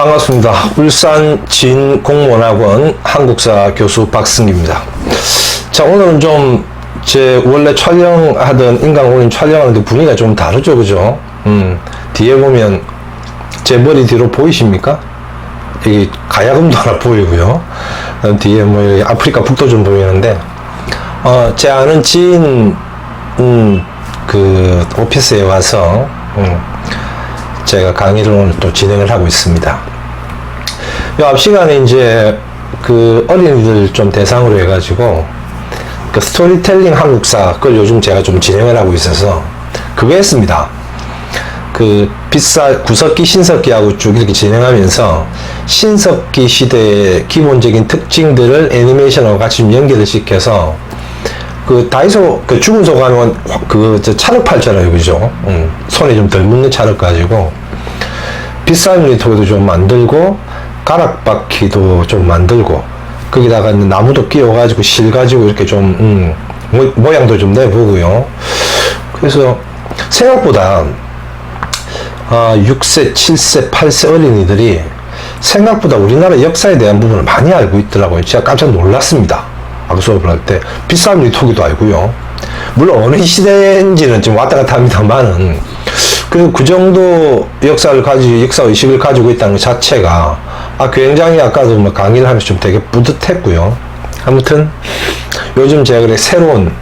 반갑습니다. 울산 진공문학원 한국사 교수 박승기입니다. 자, 오늘은 좀 제 원래 촬영하던 인강올림 촬영하는데 분위기가 좀 다르죠, 그죠? 뒤에 보면 제 머리 뒤로 보이십니까? 여기 가야금도 하나 보이고요. 뒤에 뭐 여기 아프리카 북도 좀 보이는데, 제 아는 지인 그 오피스에 와서 제가 강의를 오늘 또 진행을 하고 있습니다. 요 앞 시간에 이제 그 어린이들 좀 대상으로 해가지고 그 스토리텔링 한국사 그걸 요즘 제가 좀 진행을 하고 있어서 그거 했습니다. 그 구석기 신석기하고 쭉 이렇게 진행하면서 신석기 시대의 기본적인 특징들을 애니메이션하고 같이 좀 연결을 시켜서 그 다이소 그 죽은 소 가면 그 찰흙 팔잖아요, 그죠? 손에 좀 덜 묻는 찰흙 가지고 비싼 유니토도 좀 만들고 가락바퀴도 좀 만들고 거기다가 나무도 끼워가지고 실 가지고 이렇게 좀 모양도 좀 내보고요. 그래서 생각보다 6세, 7세, 8세 어린이들이 생각보다 우리나라 역사에 대한 부분을 많이 알고 있더라고요. 제가 깜짝 놀랐습니다. 수업을 할 때 비싼 유토기도 알고요. 물론 어느 시대인지는 좀 왔다 갔다 합니다만은 그리고 그 정도 역사 의식을 가지고 있다는 것 자체가 굉장히 아까도 뭐 강의를 하면서 좀 되게 뿌듯했고요. 아무튼 요즘 제가 그래 새로운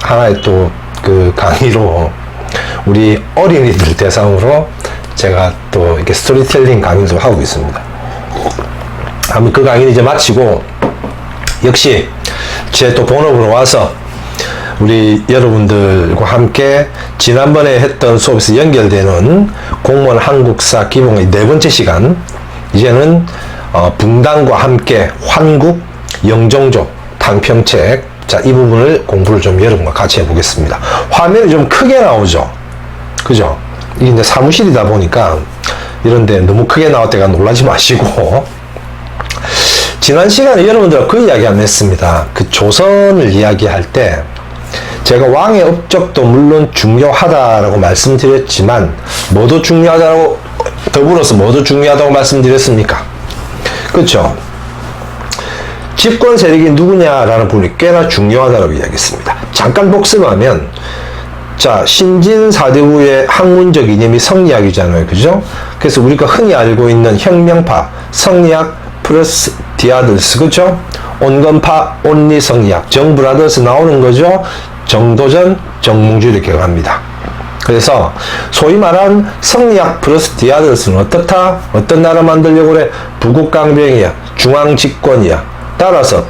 하나의 또 그 강의로 우리 어린이들 대상으로 제가 또 이렇게 스토리텔링 강의도 하고 있습니다. 아무튼 그 강의를 이제 마치고 역시 제 또 본업으로 와서 우리 여러분들과 함께 지난번에 했던 수업에서 연결되는 공무원 한국사 기본의 4번째 시간, 이제는 붕당과 함께 환국, 영종조, 당평책, 자, 이 부분을 공부를 좀 여러분과 같이 해보겠습니다. 화면이 좀 크게 나오죠, 그죠? 이게 이제 사무실이다 보니까 이런데 너무 크게 나올 때가 놀라지 마시고, 지난 시간에 여러분들과 그 이야기 안 했습니다. 그 조선을 이야기할 때 제가 왕의 업적도 물론 중요하다라고 말씀드렸지만 뭐도 중요하다고 더불어서 뭐도 중요하다고 말씀드렸습니까? 그렇죠? 집권 세력이 누구냐라는 부분이 꽤나 중요하다고 이야기했습니다. 잠깐 복습하면 자, 신진사대부의 학문적 이념이 성리학이잖아요, 그죠? 그래서 우리가 흔히 알고 있는 혁명파 성리학 플러스 디아들스, 그죠? 온건파 온리 성리학 정브라더스 나오는 거죠. 정도전 정몽주 이렇게 갑니다. 그래서 소위 말한 성리학 플러스 디아들스는 어떻다? 어떤 나라 만들려고 그래? 부국강병이야, 중앙집권이야. 따라서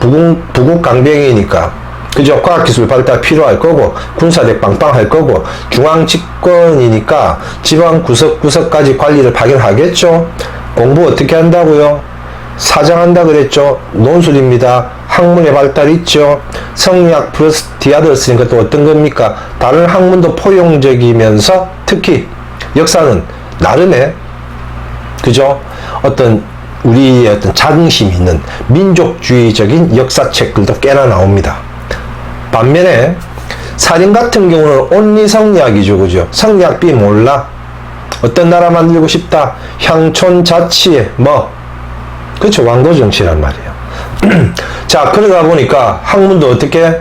부국강병이니까 그죠? 과학기술 발달 필요할 거고 군사력 빵빵할 거고 중앙집권이니까 지방 구석구석까지 관리를 파견하겠죠. 공부 어떻게 한다고요? 사장한다 그랬죠. 논술입니다. 학문의 발달 있죠. 성리학 플러스 디아들스니까 또 어떤 겁니까? 다른 학문도 포용적이면서 특히 역사는 나름의 그죠? 어떤 우리의 어떤 자긍심이 있는 민족주의적인 역사책들도 꽤나 나옵니다. 반면에 살인 같은 경우는 온리 성리학이죠, 그죠? 성리학 B 몰라? 어떤 나라 만들고 싶다? 향촌 자치에 그렇죠. 왕도 정치란 말이에요. 자, 그러다 보니까 학문도 어떻게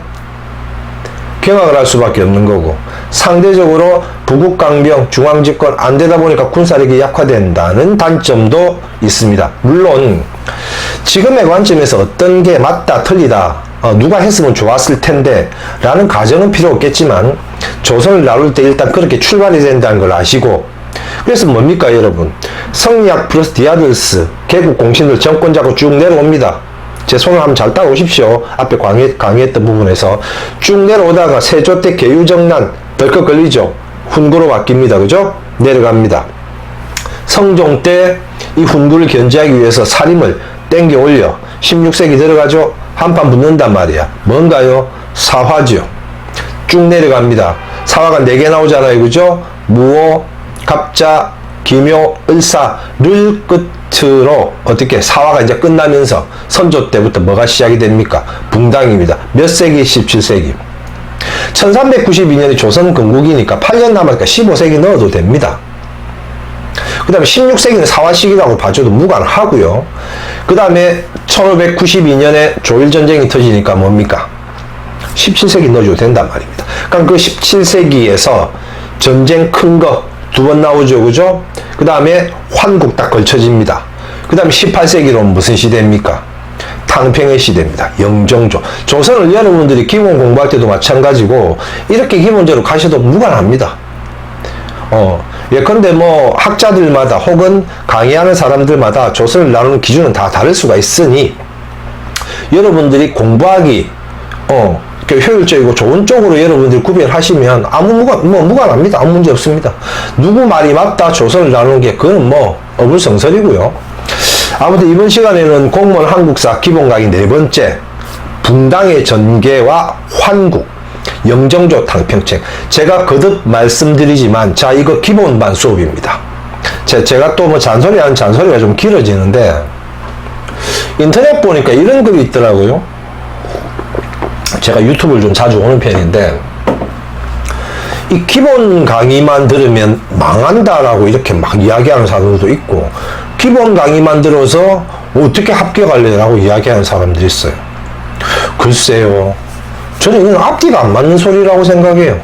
경악을 할 수밖에 없는 거고 상대적으로 부국강병 중앙집권 안 되다 보니까 군사력이 약화된다는 단점도 있습니다. 물론 지금의 관점에서 어떤 게 맞다 틀리다 누가 했으면 좋았을 텐데 라는 가정은 필요 없겠지만 조선을 나눌 때 일단 그렇게 출발이 된다는 걸 아시고 그래서 뭡니까 여러분? 성리학 플러스 디아들스 개국 공신들 정권 잡고 쭉 내려옵니다. 제 손을 한번 잘 따라오십시오. 앞에 강의했던 부분에서 쭉 내려오다가 세조 때 계유정난 덜컥 걸리죠. 훈구로 바뀝니다. 그죠? 내려갑니다. 성종 때 이 훈구를 견제하기 위해서 사림을 땡겨 올려 16세기 들어가죠. 한판 붙는단 말이야. 뭔가요? 사화죠. 쭉 내려갑니다. 사화가 4개 나오잖아요. 그죠? 무오, 갑자, 기묘, 을사를 끝으로 어떻게 사화가 이제 끝나면서 선조 때부터 뭐가 시작이 됩니까? 붕당입니다. 몇 세기? 17세기. 1392년이 조선 건국이니까 8년 남았으니까 15세기 넣어도 됩니다. 그 다음에 16세기는 사화시기라고 봐줘도 무관하고요. 그 다음에 1592년에 조일전쟁이 터지니까 뭡니까? 17세기 넣어줘도 된단 말입니다. 그러니까 그 17세기에서 전쟁 큰 거 두 번 나오죠. 그죠? 그 다음에 환국 딱 걸쳐집니다. 그 다음에 18세기로는 무슨 시대입니까? 탕평의 시대입니다. 영정조. 조선을 여러분들이 기본 공부할 때도 마찬가지고 이렇게 기본적으로 가셔도 무관합니다. 예컨대 뭐 학자들마다 혹은 강의하는 사람들마다 조선을 나누는 기준은 다 다를 수가 있으니 여러분들이 공부하기 효율적이고 좋은 쪽으로 여러분들이 구별하시면 무관합니다. 아무 문제 없습니다. 누구 말이 맞다 조선을 나누는 게 그건 뭐 어불성설이고요. 아무튼 이번 시간에는 공무원 한국사 기본 강의 4번째 붕당의 전개와 환국 영정조 탕평책. 제가 거듭 말씀드리지만 자 이거 기본반 수업입니다. 제가 또 뭐 잔소리하는 잔소리가 좀 길어지는데 인터넷 보니까 이런 글이 있더라고요. 제가 유튜브를 좀 자주 오는 편인데 이 기본 강의만 들으면 망한다라고 이렇게 막 이야기하는 사람들도 있고 기본 강의만 들어서 어떻게 합격할래라고 이야기하는 사람들이 있어요. 글쎄요. 저는 이건 앞뒤가 안 맞는 소리라고 생각해요.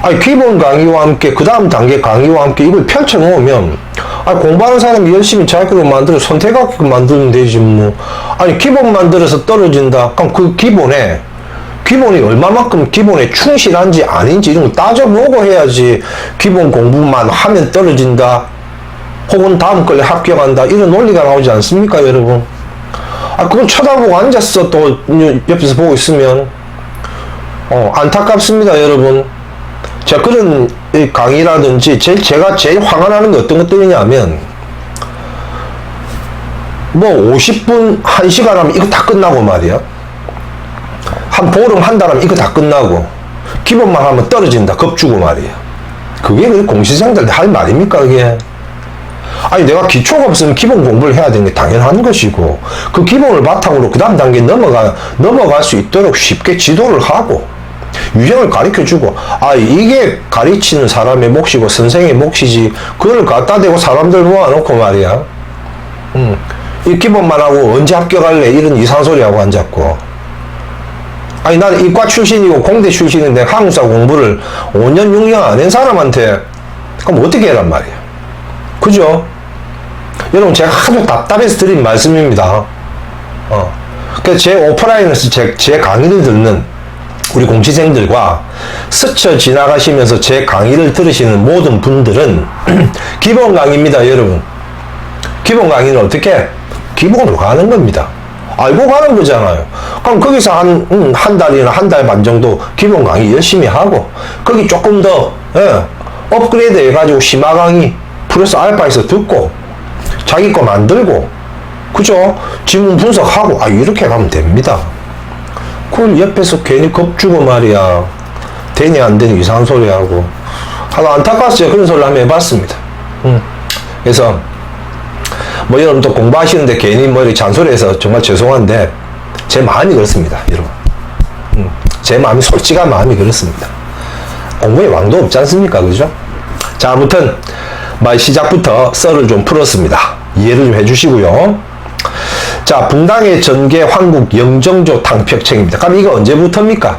아니 기본 강의와 함께 그 다음 단계 강의와 함께 이걸 펼쳐 놓으면 공부하는 사람이 열심히 자기로 만들어 선택하게끔 만들면 되지 뭐. 아니 기본 만들어서 떨어진다. 그럼 그 기본이 얼마만큼 기본에 충실한지 아닌지 이런 거 따져보고 해야지 기본 공부만 하면 떨어진다. 혹은 다음 걸에 합격한다. 이런 논리가 나오지 않습니까 여러분? 그건 쳐다보고 앉았어 또 옆에서 보고 있으면 안타깝습니다 여러분. 자 그런 강의라든지 제가 제일 화가 나는 게 어떤 것들이냐면 뭐 50분 1시간 하면 이거 다 끝나고 말이야. 한 보름 한 달 하면 이거 다 끝나고 기본만 하면 떨어진다 겁주고 말이야. 그게 공시생들 할 말입니까 그게? 아니 내가 기초가 없으면 기본 공부를 해야 되는 게 당연한 것이고 그 기본을 바탕으로 그 다음 단계에 넘어갈 수 있도록 쉽게 지도를 하고 유형을 가르쳐주고 이게 가르치는 사람의 몫이고 선생의 몫이지 그걸 갖다 대고 사람들 모아놓고 말이야 이 기본만 하고 언제 합격할래 이런 이상한 소리 하고 앉았고 아니 나는 이과 출신이고 공대 출신인데 한국사 공부를 5년 6년 안 한 사람한테 그럼 어떻게 해란 말이야. 그죠? 여러분 제가 아주 답답해서 드린 말씀입니다. 그래서 제 오프라인에서 제 강의를 듣는 우리 공시생들과 스쳐 지나가시면서 제 강의를 들으시는 모든 분들은 기본 강의입니다 여러분. 기본 강의는 어떻게? 기본으로 가는 겁니다. 알고 가는 거잖아요. 그럼 거기서 한 달이나 한 달 반 정도 기본 강의 열심히 하고 거기 조금 더 업그레이드 해가지고 심화 강의 플러스 알파에서 듣고 자기 거 만들고 그죠? 지문 분석하고 이렇게 가면 됩니다. 그걸 옆에서 괜히 겁주고 말이야 되니 안 되니 이상한 소리 하고 안타까웠어요. 그런 소리를 한번 해봤습니다. 그래서 뭐 여러분 또 공부하시는데 괜히 뭐 이렇게 잔소리해서 정말 죄송한데 제 마음이 그렇습니다 여러분. 제 마음이 솔직한 마음이 그렇습니다. 공부에 왕도 없지 않습니까 그죠? 자 아무튼 말 시작부터 썰을 좀 풀었습니다. 이해를 좀 해주시고요. 자 붕당의 전개 환국 영정조 탕평책입니다. 그럼 이거 언제부터입니까?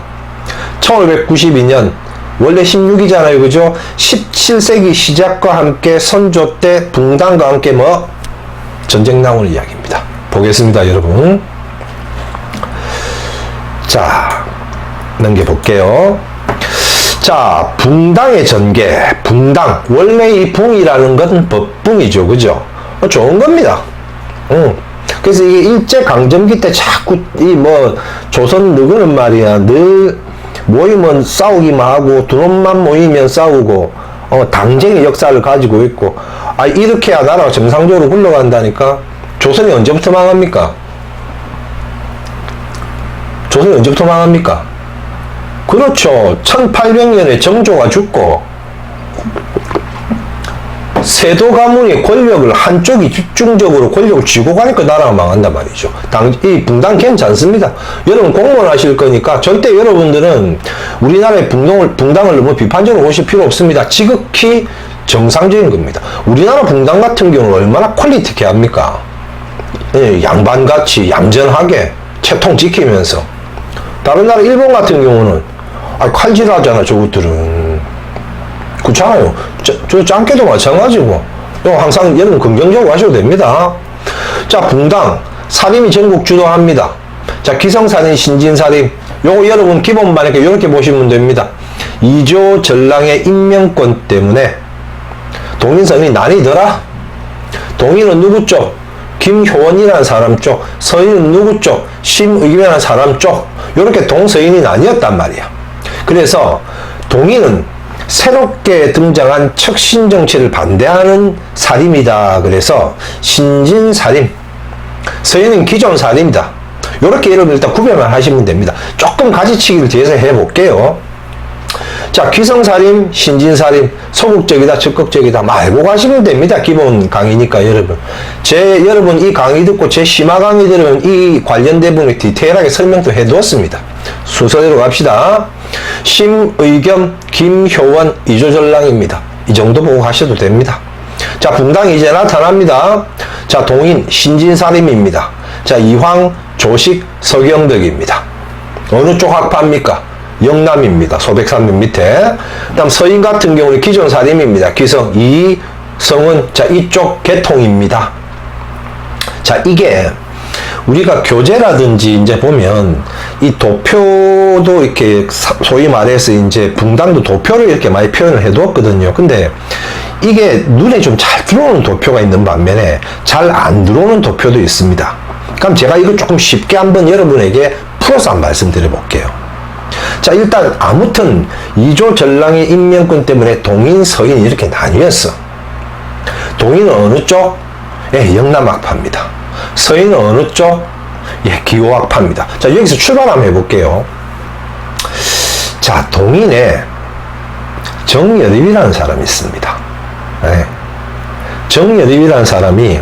1592년 원래 16이잖아요 그죠? 17세기 시작과 함께 선조 때 붕당과 함께 뭐 전쟁 나오는 이야기입니다. 보겠습니다 여러분. 자 넘겨볼게요. 자 붕당의 전개. 붕당 원래 이 붕이라는 건 법붕이죠 그죠? 좋은 겁니다. 그래서 이게 일제강점기 때 자꾸 이 뭐 조선 누구는 말이야 늘 모이면 싸우기만 하고 두 놈만 모이면 싸우고 당쟁의 역사를 가지고 있고 이렇게 해야 나라가 정상적으로 굴러간다니까. 조선이 언제부터 망합니까? 조선이 언제부터 망합니까? 그렇죠. 1800년에 정조가 죽고 세도 가문의 권력을 한쪽이 집중적으로 권력을 쥐고 가니까 나라가 망한단 말이죠. 이 붕당 괜찮습니다. 여러분 공무원 하실 거니까 절대 여러분들은 우리나라의 붕당을 너무 비판적으로 보실 필요 없습니다. 지극히 정상적인 겁니다. 우리나라 붕당 같은 경우는 얼마나 퀄리티케 합니까? 예, 양반같이 얌전하게 채통 지키면서. 다른 나라 일본 같은 경우는 칼질하잖아 저것들은. 그렇잖아요. 저 짱깨도 마찬가지고. 항상 여러분 긍정적으로 하셔도 됩니다. 자, 붕당 살인이 전국 주도합니다. 자, 기성살인, 신진살인 요거 여러분 기본반에 이렇게 보시면 됩니다. 이조 전랑의 임명권 때문에 동인선이 나뉘더라. 동인은 누구 쪽? 김효원이라는 사람 쪽, 서인은 누구 쪽? 심의겸이라는 사람 쪽. 이렇게 동서인이 나뉘었단 말이야. 그래서 동인은 새롭게 등장한 척신정치를 반대하는 살인이다. 그래서 신진살인, 서인은 기존 살인이다. 이렇게 여러분 일단 구별만 하시면 됩니다. 조금 가지치기를 뒤에서 해볼게요. 자, 기성살인, 신진살인, 소극적이다, 적극적이다 말고 가시면 됩니다. 기본 강의니까 여러분. 여러분 이 강의 듣고 제 심화 강의 들으면 이 관련된 부분에 디테일하게 설명도 해두었습니다. 순서대로 갑시다. 심의겸, 김효원, 이조전랑입니다. 이 정도 보고 가셔도 됩니다. 자, 붕당이 이제 나타납니다. 자, 동인, 신진살인입니다. 자, 이황, 조식, 서경덕입니다. 어느 쪽 학파입니까? 영남입니다. 소백산맥 밑에. 그 다음 서인 같은 경우는 기존 살인입니다. 기성, 이성은 자 이쪽 계통입니다. 자, 이게 우리가 교재라든지 이제 보면 이 도표도 이렇게 소위 말해서 이제 붕당도 도표를 이렇게 많이 표현을 해두었거든요. 근데 이게 눈에 좀 잘 들어오는 도표가 있는 반면에 잘 안 들어오는 도표도 있습니다. 그럼 제가 이거 조금 쉽게 한번 여러분에게 풀어서 한번 말씀드려 볼게요. 자, 일단 아무튼 이조 전랑의 임명권 때문에 동인, 서인 이렇게 나뉘었어. 동인은 어느 쪽? 예, 영남학파입니다. 서인은 어느 쪽? 예, 기호학파입니다. 자, 여기서 출발 한번 해볼게요. 자, 동인에 정여립이라는 사람이 있습니다. 예. 정여립이라는 사람이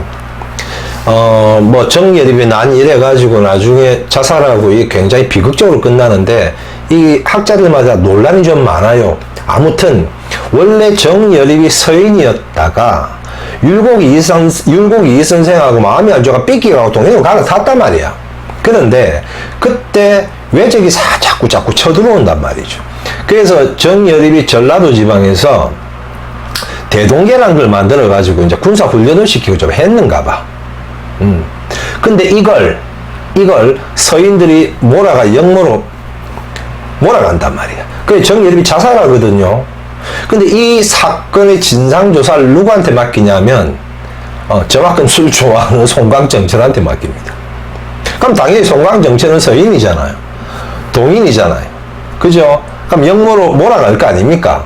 정여립이 난 이래가지고 나중에 자살하고 이게 굉장히 비극적으로 끝나는데 이 학자들마다 논란이 좀 많아요. 아무튼 원래 정여립이 서인이었다가 율곡 이 선생하고 마음이 안 좋아가 삐끼가고 동인으로 갈아탔단 말이야. 그런데 그때 외적이 자꾸 쳐들어온단 말이죠. 그래서 정여립이 전라도 지방에서 대동계라는 걸 만들어가지고 이제 군사 훈련을 시키고 좀 했는가 봐. 근데 이걸 서인들이 영모로 몰아간단 말이야. 그래서 정여립이 자살하거든요. 근데 이 사건의 진상조사를 누구한테 맡기냐면, 저만큼 술 좋아하는 송광정철한테 맡깁니다. 그럼 당연히 송광정철은 서인이잖아요. 동인이잖아요. 그죠? 그럼 영모로 몰아갈 거 아닙니까?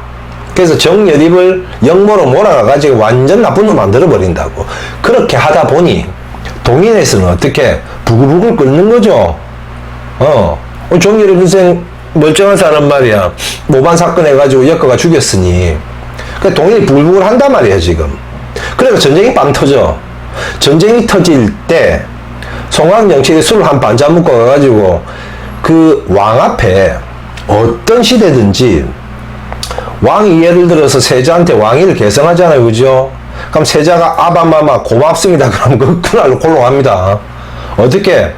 그래서 정여립을 영모로 몰아가가지고 완전 나쁜 놈 만들어버린다고. 그렇게 하다 보니, 동인에서는 어떻게 부글부글 끓는 거죠. 정여립 선생 멀쩡한 사람 말이야. 모반 사건 해가지고 엮어가 죽였으니. 그 동인이 부글부글 한단 말이야 지금. 그래서 전쟁이 빵 터져. 전쟁이 터질 때 송광정철이 술을 한 반잔 묶어 가가지고 그 왕 앞에 어떤 시대든지 왕이 예를 들어서 세자한테 왕위를 계승하잖아요, 그죠? 그럼 세자가 아바마마 고맙습니다. 그럼 그 그날로 골롱합니다. 어떻게?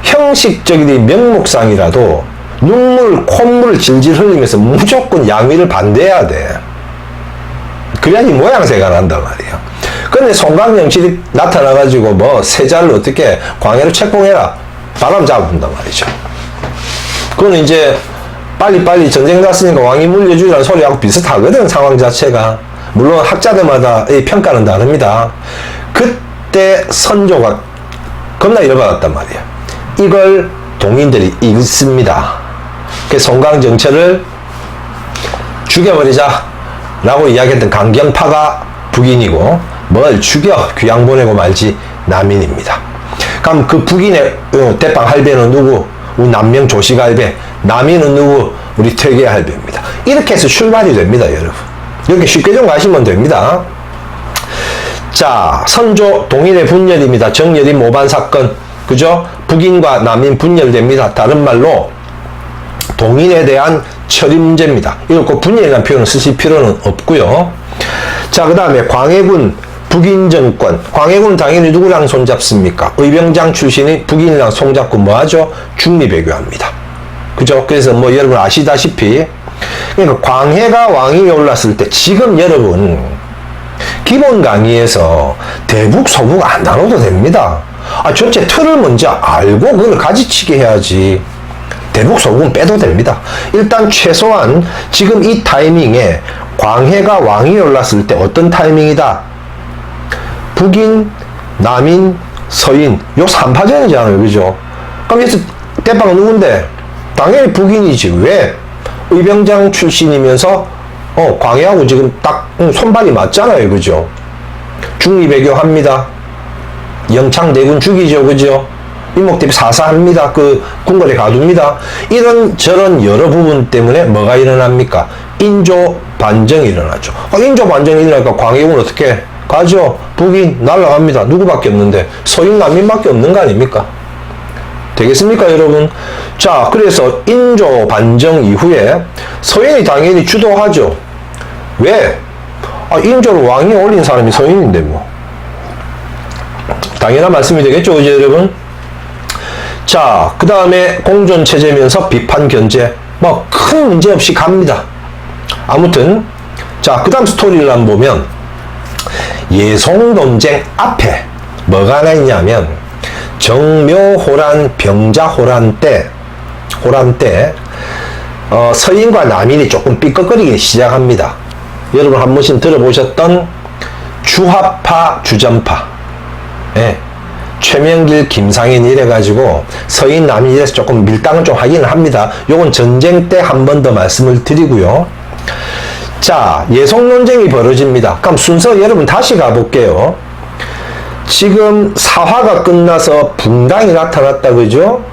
형식적인 명목상이라도 콧물을 질질 흘리면서 무조건 양위를 반대해야 돼. 그래야지 모양새가 난단 말이야. 그런데 송광정철이 나타나가지고 세자를 어떻게 광해로 책봉해라. 바람 잡은단 말이죠. 그거는 이제 빨리 전쟁 났으니까 왕이 물려주라는 소리하고 비슷하거든, 상황 자체가. 물론 학자들마다 이 평가는 다릅니다. 그때 선조가 겁나 열받았단 말이야. 이걸 동인들이 읽습니다. 그래서 송광정철을 죽여버리자 라고 이야기했던 강경파가 북인이고, 뭘 죽여 귀양 보내고 말지 남인입니다. 그럼 그 북인의 대빵 할배는 누구? 우리 남명 조식 할배. 남인은 누구? 우리 퇴계 할배입니다. 이렇게 해서 출발이 됩니다, 여러분. 이렇게 쉽게 좀 가시면 됩니다. 자, 선조 동인의 분열입니다. 정여립 모반 사건, 그죠? 북인과 남인 분열됩니다. 다른 말로 동인에 대한 처리 문제입니다. 이걸 꼭 분열이라는 표현을 쓰실 필요는 없고요. 자, 그 다음에 광해군 북인 정권. 광해군은 당연히 누구랑 손잡습니까? 의병장 출신이 북인이랑 손잡고 뭐하죠? 중립외교합니다. 그죠? 그래서 뭐 여러분 아시다시피 그러니까 광해가 왕위에 올랐을 때 지금 여러분 기본 강의에서 대북 소북 안 나눠도 됩니다. 전체 틀을 먼저 알고 그걸 가지치게 해야지. 대북 소북은 빼도 됩니다. 일단 최소한 지금 이 타이밍에 광해가 왕위에 올랐을 때 어떤 타이밍이다? 북인, 남인, 서인 요 3파전이잖아요. 그죠? 그럼 여기서 대빵은 누군데? 당연히 북인이지. 왜? 의병장 출신이면서 광해하고 지금 딱 손발이 맞잖아요. 그죠? 중립외교 합니다. 영창대군 죽이죠. 그죠? 이목대비 사사합니다. 그 궁궐에 가둡니다. 이런 저런 여러 부분 때문에 뭐가 일어납니까? 인조 반정이 일어나죠. 인조 반정이 일어나니까 광해군은 어떻게 가죠? 북인 날아갑니다. 누구밖에 없는데 서인 남인밖에 없는 거 아닙니까? 되겠습니까, 여러분? 자, 그래서 인조 반정 이후에 서인이 당연히 주도하죠. 왜? 인조를 왕위에 올린 사람이 서인인데 뭐. 당연한 말씀이 되겠죠, 그죠, 여러분? 자, 그 다음에 공존체제면서 비판 견제. 뭐, 큰 문제 없이 갑니다. 아무튼, 자, 그 다음 스토리를 한번 보면, 예송 논쟁 앞에 뭐가 하나 있냐면, 정묘호란, 병자호란 때, 서인과 남인이 조금 삐걱거리기 시작합니다. 여러분 한 번씩 들어보셨던 주화파, 주전파. 예. 최명길, 김상인 이래가지고 서인, 남인 이래서 조금 밀당을 좀 하기는 합니다. 요건 전쟁 때 한 번 더 말씀을 드리고요. 자, 예송 논쟁이 벌어집니다. 그럼 순서 여러분 다시 가볼게요. 지금 사화가 끝나서 붕당이 나타났다, 그죠?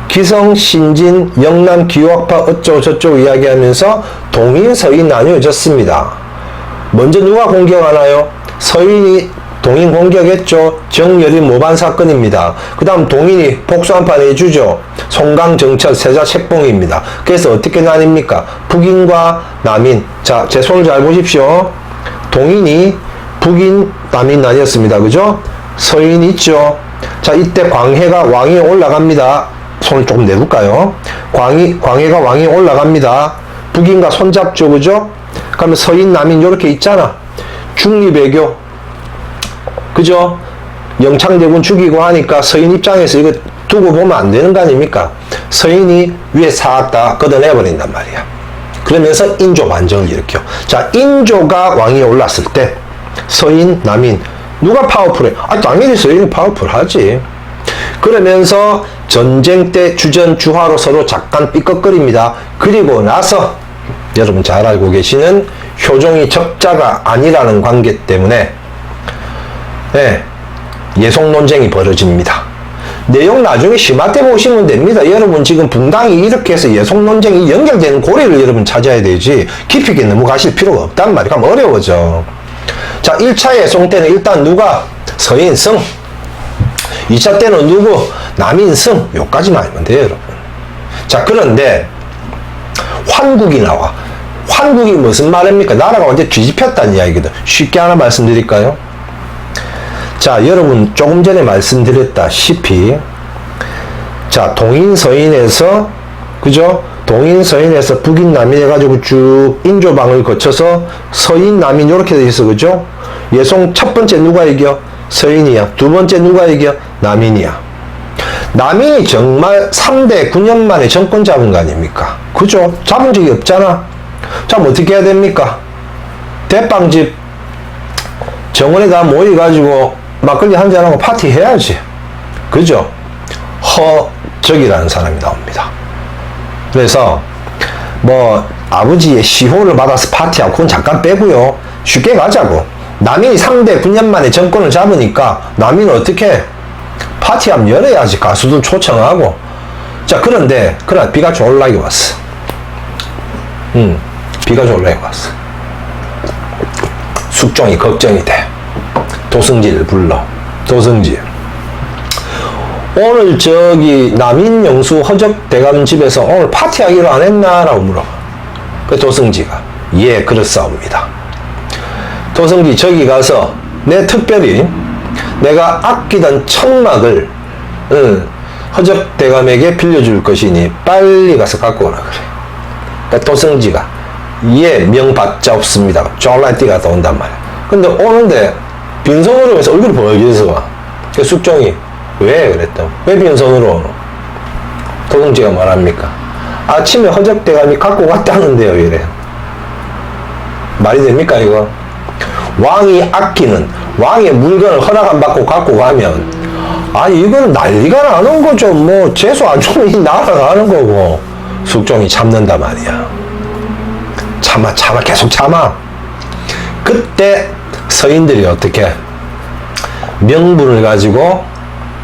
기성, 신진, 영남, 기호학파 어쩌고 저쩌고 이야기하면서 동인, 서인 나뉘어졌습니다. 먼저 누가 공격하나요? 서인이 동인 공격했죠. 정열이 모반 사건입니다. 그 다음 동인이 복수 한판 해주죠. 송강, 정철, 세자, 책봉입니다. 그래서 어떻게 나뉩니까? 북인과 남인. 자, 제 손을 잘 보십시오. 동인이 북인, 남인 나뉘었습니다. 그죠? 서인 있죠. 자, 이때 광해가 왕위에 올라갑니다. 손을 조금 내볼까요? 광해가 왕위에 올라갑니다. 북인과 손잡죠. 그죠? 그러면 서인, 남인 이렇게 있잖아. 중립외교. 그죠? 영창대군 죽이고 하니까 서인 입장에서 이거 두고 보면 안 되는 거 아닙니까? 서인이 위에 싹 다 걷어내버린단 말이야. 그러면서 인조 반정을 일으켜. 자, 인조가 왕위에 올랐을 때 서인, 남인 누가 파워풀해? 당연히 서인이 파워풀하지. 그러면서 전쟁 때 주전, 주화로 서로 잠깐 삐걱거립니다. 그리고 나서 여러분 잘 알고 계시는 효종이 적자가 아니라는 관계 때문에 예송 논쟁이 벌어집니다. 내용 나중에 심화 때 보시면 됩니다. 여러분 지금 붕당이 이렇게 해서 예송 논쟁이 연결되는 고리를 여러분 찾아야 되지 깊이 있게 너무 가실 필요가 없단 말이야. 그럼 어려워져. 자, 1차 예송 때는 일단 누가 서인 승, 2차 때는 누구 남인 승, 요까지만 알면 돼요, 여러분. 자, 그런데 환국이 나와. 환국이 무슨 말입니까? 나라가 완전 뒤집혔다는 이야기거든. 쉽게 하나 말씀드릴까요? 자, 여러분 조금 전에 말씀드렸다시피 자, 동인 서인에서 그죠? 동인 서인에서 북인 남인 해가지고 쭉 인조방을 거쳐서 서인 남인 이렇게 돼 있어. 그죠? 예송 첫 번째 누가 이겨? 서인이야. 두 번째 누가 이겨? 남인이야. 남인이 정말 3대 9년 만에 정권 잡은 거 아닙니까? 그죠? 잡은 적이 없잖아. 자, 어떻게 해야 됩니까? 대빵집 정원에 다 모여가지고 막걸리 한잔하고 파티 해야지. 그죠? 허적이라는 사람이 나옵니다. 그래서 뭐 아버지의 시호를 받아서 파티하고 그건 잠깐 빼고요. 쉽게 가자고. 남인이 3대 9년 만에 정권을 잡으니까 남인은 어떻게 파티하면 열어야지. 가수들 초청하고. 자, 그런데 비가 졸라게 왔어. 비가 졸라게 왔어. 숙종이 걱정이 돼. 도승지를 불러. 도승지. 오늘 저기 남인영수 허적대감 집에서 오늘 파티하기로 안 했나? 라고 물어봐. 그 도승지가 예 그렇사옵니다. 도승지 저기 가서 내 특별히 내가 아끼던 천막을 허적대감에게 빌려줄 것이니 빨리 가서 갖고 오라 그래. 그러니까 도승지가 예 명받자 없습니다. 졸라 뛰가 온단 말이야. 근데 오는데 빈손으로 해서 얼굴이 벌게서 와. 그 숙종이 왜 그랬다. 왜 빈손으로 오노? 도승지가 말합니까? 아침에 허적대감이 갖고 갔다는데요 이래. 말이 됩니까 이거? 왕이 아끼는 왕의 물건을 허락 안 받고 갖고 가면 이건 난리가 나는 거죠. 뭐 재수 안 주면 날아가는 거고. 숙종이 참는다 말이야. 참아 계속 참아. 그때 서인들이 어떻게 명분을 가지고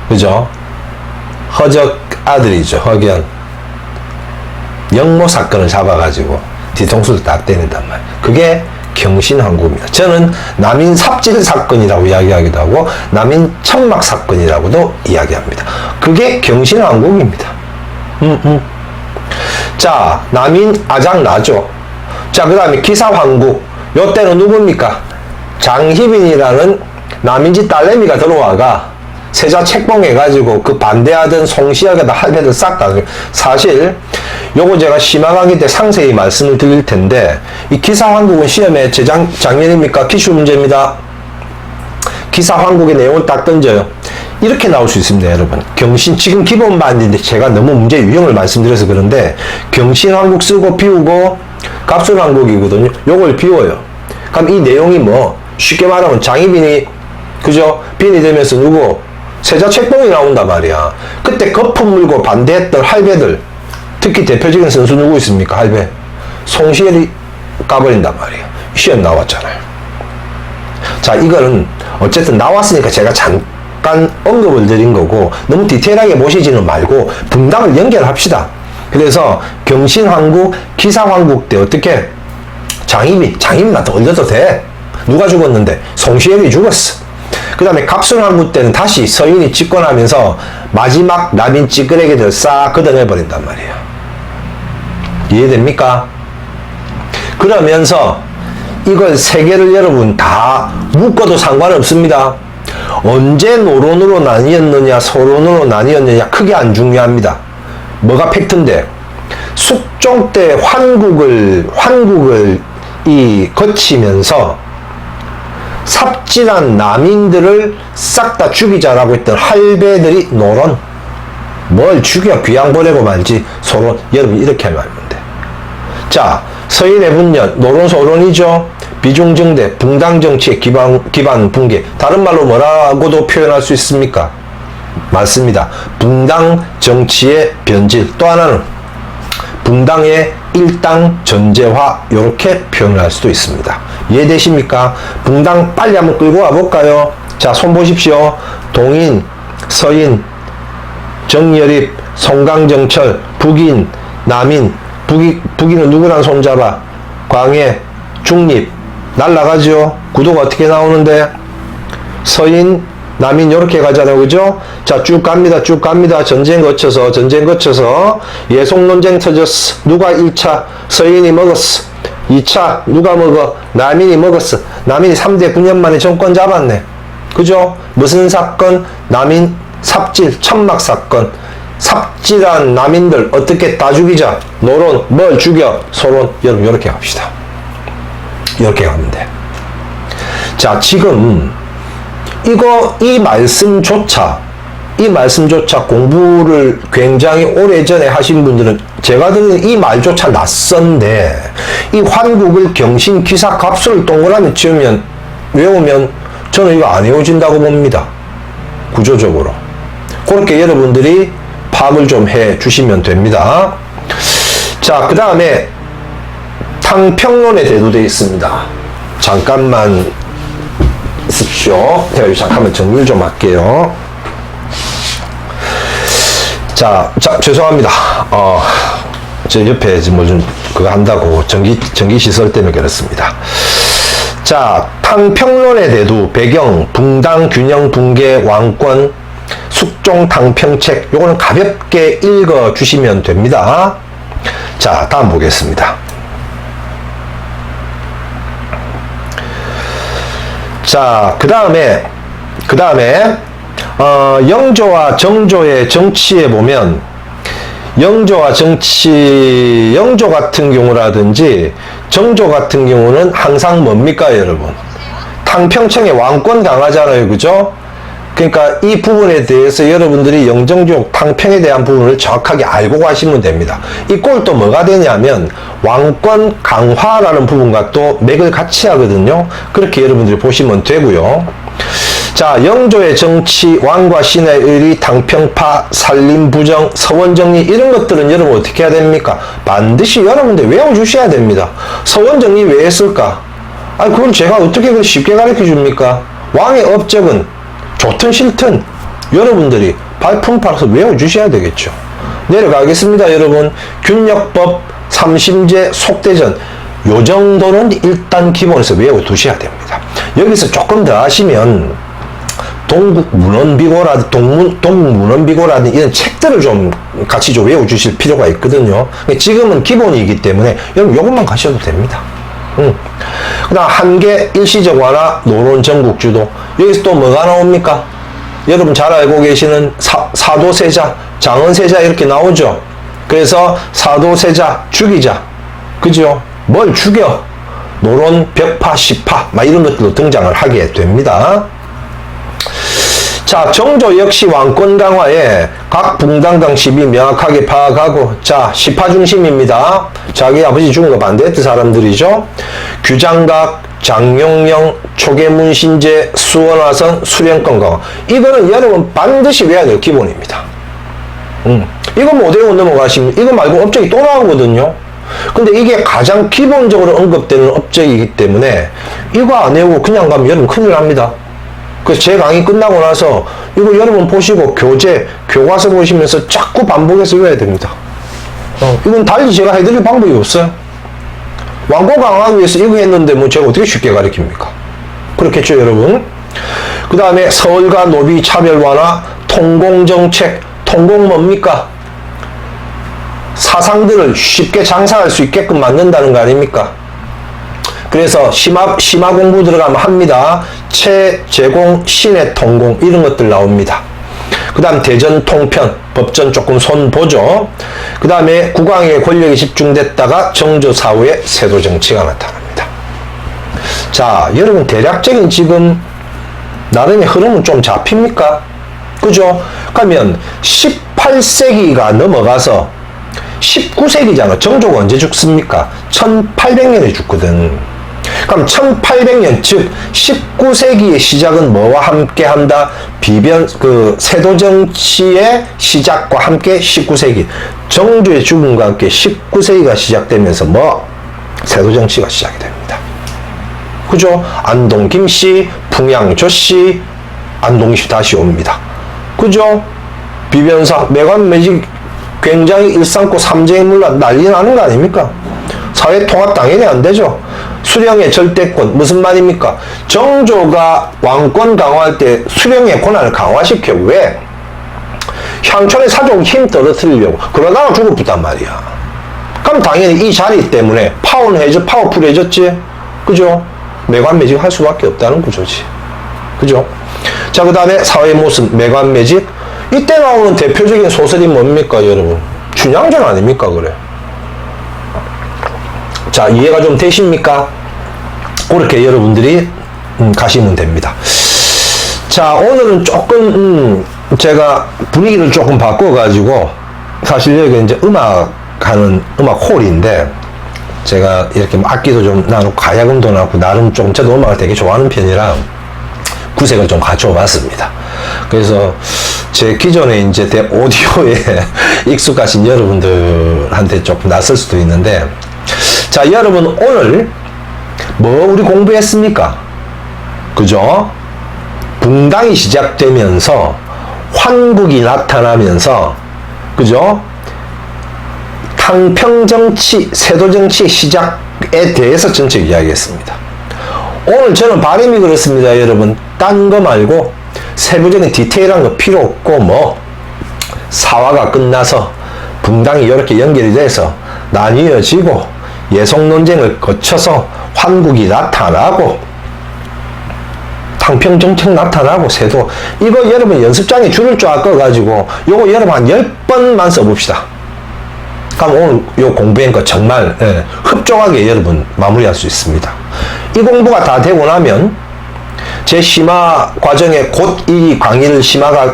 그죠? 허적 아들이죠. 허견 영모 사건을 잡아가지고 뒤통수를 딱 때린단 말이야. 그게 경신왕국입니다. 저는 남인 삽질 사건이라고 이야기하기도 하고 남인 천막 사건이라고도 이야기합니다. 그게 경신왕국입니다. 자, 남인 아장 나죠. 자, 그 다음에 기사황국. 요때는 누굽니까? 장희빈이라는 남인지 딸내미가 들어와가 세자 책봉해가지고 그 반대하던 송시학에다 할배들 싹 다. 사실 요거 제가 심화 강의 때 상세히 말씀을 드릴 텐데 이 기사황국은 시험에 작년입니까? 기출 문제입니다. 기사황국의 내용을 딱 던져요. 이렇게 나올 수 있습니다, 여러분. 경신 지금 기본반인데 제가 너무 문제 유형을 말씀드려서 그런데 경신황국 쓰고 비우고 갑술황국이거든요. 요걸 비워요. 그럼 이 내용이 뭐 쉽게 말하면 장희빈이 그죠? 빈이 되면서 누구? 세자 책봉이 나온단 말이야. 그때 거품 물고 반대했던 할배들 특히 대표적인 선수 누구 있습니까? 할배 송시열이 까버린단 말이에요. 시험 나왔잖아요. 자, 이거는 어쨌든 나왔으니까 제가 잠깐 언급을 드린 거고 너무 디테일하게 보시지는 말고 분당을 연결합시다. 그래서 경신황국, 기사황국 때 어떻게 장희빈한테 올려도 돼. 누가 죽었는데? 송시열이 죽었어. 그 다음에 갑술황국 때는 다시 서인이 집권하면서 마지막 남인 찌끄레기들 싹 걷어내버린단 말이에요. 이해됩니까? 그러면서 이걸 세 개를 여러분 다 묶어도 상관없습니다. 언제 노론으로 나뉘었느냐 서론으로 나뉘었느냐 크게 안 중요합니다. 뭐가 팩트인데 숙종 때 환국을 거치면서 삽질한 남인들을 싹 다 죽이자라고 했던 할배들이 노론 뭘 죽여 귀양 보내고 말지 소론 여러분 이렇게 하면 돼. 자, 서인의 분열 노론 소론이죠. 비중정대 붕당 정치의 기반 붕괴 다른 말로 뭐라고도 표현할 수 있습니까? 맞습니다. 붕당 정치의 변질. 또 하나는 붕당의 일당 전제화 이렇게 표현할 수도 있습니다. 이해되십니까? 붕당 빨리 한번 끌고 와볼까요? 자, 손 보십시오. 동인, 서인, 정여립, 송강정철, 북인, 남인. 북인은 누구랑 손잡아? 광해, 중립. 날라가죠. 구도가 어떻게 나오는데? 서인, 남인 요렇게 가잖아요. 그죠? 자, 쭉 갑니다. 전쟁 거쳐서 예속 논쟁 터졌어. 누가 1차 서인이 먹었어. 2차 누가 먹어? 남인이 먹었어. 남인이 3대 9년 만에 정권 잡았네. 그죠? 무슨 사건? 남인 삽질 천막 사건. 삽질한 남인들 어떻게 다 죽이자. 노론 뭘 죽여? 소론. 여러분 요렇게 갑시다. 이렇게 가면 돼. 자, 지금 이 말씀조차 공부를 굉장히 오래전에 하신 분들은 제가 듣는 이 말조차 낯선데 이 환국을 경신 기사 갑술을 동그라미 외우면 저는 이거 안 외워진다고 봅니다. 구조적으로. 그렇게 여러분들이 파악을 좀 해 주시면 됩니다. 자, 그 다음에 탕평론에 대두되어 있습니다. 잠깐만 있으십시오. 제가 잠깐만 정리를 좀 할게요. 자, 죄송합니다. 저 옆에 뭐 좀 그거 한다고 전기 시설 때문에 그렇습니다. 자, 탕평론의 대두, 배경, 붕당, 균형, 붕괴, 왕권, 숙종 당평책 요거는 가볍게 읽어 주시면 됩니다. 자, 다음 보겠습니다. 자, 그 다음에 영조와 정조의 정치에 보면 영조와 정치, 영조 같은 경우라든지 정조 같은 경우는 항상 뭡니까, 여러분? 탕평청의 왕권 강화잖아요, 그죠? 그러니까 이 부분에 대해서 여러분들이 영정족 탕평에 대한 부분을 정확하게 알고 가시면 됩니다. 이 꼴 또 뭐가 되냐면 왕권 강화라는 부분과 또 맥을 같이 하거든요. 그렇게 여러분들이 보시면 되고요. 자, 영조의 정치, 왕과 신의 의리, 당평파, 산림부정, 서원정리 이런 것들은 여러분 어떻게 해야 됩니까? 반드시 여러분들 외워주셔야 됩니다. 서원정리 왜 했을까? 아니 그걸 제가 어떻게 쉽게 가르쳐 줍니까? 왕의 업적은 좋든 싫든 여러분들이 발품 팔아서 외워주셔야 되겠죠. 내려가겠습니다, 여러분. 균역법, 삼심제, 속대전 요 정도는 일단 기본에서 외워두셔야 됩니다. 여기서 조금 더 하시면 동문원비고라든 이런 책들을 좀 같이 좀 외워주실 필요가 있거든요. 지금은 기본이기 때문에 여러분 요것만 가셔도 됩니다. 그 다음 한계, 일시적 완화, 노론 전국주도 여기서 또 뭐가 나옵니까? 여러분 잘 알고 계시는 사도세자, 장언세자 이렇게 나오죠. 그래서 사도세자, 죽이자, 그죠? 뭘 죽여? 노론, 벽파, 시파 막 이런 것들도 등장을 하게 됩니다. 자, 정조 역시 왕권 강화에 각 붕당당 시비 명확하게 파악하고, 자, 시파 중심입니다. 자기 아버지 죽은 거 반대했던 사람들이죠. 규장각, 장용령, 초계문신제, 수원화선, 수령권 강화. 이거는 여러분 반드시 외워야 될 기본입니다. 이거 못 외우고 넘어가시면, 이거 말고 업적이 또 나오거든요. 근데 이게 가장 기본적으로 언급되는 업적이기 때문에 이거 안 외우고 그냥 가면 여러분 큰일 납니다. 그래서 제 강의 끝나고 나서 이거 여러분 보시고 교과서 보시면서 자꾸 반복해서 외워야 됩니다. 이건 달리 제가 해드릴 방법이 없어요. 왕고 강화하기 위해서 이거 했는데 뭐 제가 어떻게 쉽게 가르칩니까? 그렇겠죠, 여러분? 그 다음에 서울과 노비 차별 완화, 통공정책, 통공 뭡니까? 사상들을 쉽게 장사할 수 있게끔 만든다는 거 아닙니까? 그래서 심화 공부 들어가면 합니다. 제공, 신의 통공 이런 것들 나옵니다. 그 다음 대전 통편, 법전 조금 손보죠. 그 다음에 국왕의 권력이 집중됐다가 정조 사후에 세도 정치가 나타납니다. 자, 여러분 대략적인 지금 나름의 흐름은 좀 잡힙니까? 그죠? 그러면 18세기가 넘어가서 19세기잖아. 정조가 언제 죽습니까? 1800년에 죽거든. 그럼 1800년, 즉 19세기의 시작은 뭐와 함께 한다? 세도 정치의 시작과 함께 19세기. 정조의 죽음과 함께 19세기가 시작되면서 세도 정치가 시작이 됩니다. 그죠? 안동 김씨, 풍양 조씨, 안동시 다시 옵니다. 그죠? 비변사, 매관매직 굉장히 일삼고 삼재의 문란 난리 나는 거 아닙니까? 사회 통합 당연히 안 되죠. 수령의 절대권 무슨 말입니까? 정조가 왕권 강화할 때 수령의 권한을 강화시켜. 왜? 향촌의 사족 힘 떨어뜨리려고. 그러다가 죽었단 말이야. 그럼 당연히 이 자리 때문에 파워풀해졌지. 그죠? 매관매직 할 수밖에 없다는 구조지. 그죠? 자, 그 다음에 사회 모습 매관매직. 이때 나오는 대표적인 소설이 뭡니까, 여러분? 춘향전 아닙니까, 그래? 자, 이해가 좀 되십니까? 그렇게 여러분들이 가시면 됩니다. 자, 오늘은 조금 제가 분위기를 조금 바꿔가지고 사실 여기 이제 음악 홀인데 제가 이렇게 악기도 좀 나누고 가야금도 나누고 나름 좀 저도 음악을 되게 좋아하는 편이라 구색을 좀 갖춰 봤습니다. 그래서 제 기존에 이제 오디오에 익숙하신 여러분들한테 조금 낯설 수도 있는데, 자, 여러분 오늘 우리 공부했습니까? 그죠? 붕당이 시작되면서 환국이 나타나면서, 그죠? 탕평정치, 세도정치 시작에 대해서 전체 이야기했습니다. 오늘 저는 바람이 그렇습니다, 여러분. 딴 거 말고 세부적인 디테일한 거 필요 없고, 뭐, 사화가 끝나서 분당이 이렇게 연결이 돼서 나뉘어지고, 예속 논쟁을 거쳐서 환국이 나타나고, 당평정책 나타나고, 세도. 이거 여러분 연습장에 줄을 쫙 꺼가지고, 요거 여러분 한 10번만 써봅시다. 그럼 오늘 요 공부한 거 정말 흡족하게 여러분 마무리할 수 있습니다. 이 공부가 다 되고 나면 제 심화 과정에 곧 이 강의를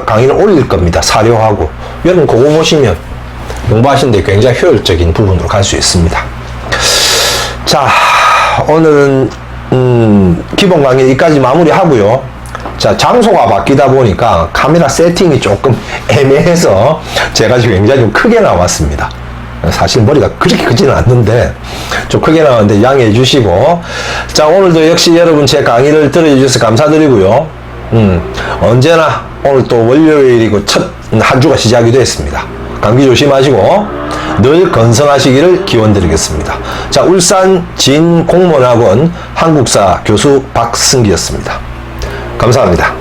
강의를 올릴 겁니다. 사료하고 여러분 그거 보시면 공부하시는데 굉장히 효율적인 부분으로 갈 수 있습니다. 자, 오늘은 기본 강의 여기까지 마무리하고요. 자, 장소가 바뀌다 보니까 카메라 세팅이 조금 애매해서 제가 지금 굉장히 좀 크게 나왔습니다. 사실 머리가 그렇게 크지는 않는데 좀 크게 나왔는데 양해해 주시고, 자, 오늘도 역시 여러분 제 강의를 들어주셔서 감사드리고요. 언제나 오늘 또 월요일이고 첫 한 주가 시작이 됐습니다. 감기 조심하시고 늘 건강하시기를 기원드리겠습니다. 자, 울산 진공무원학원 한국사 교수 박승기였습니다. 감사합니다.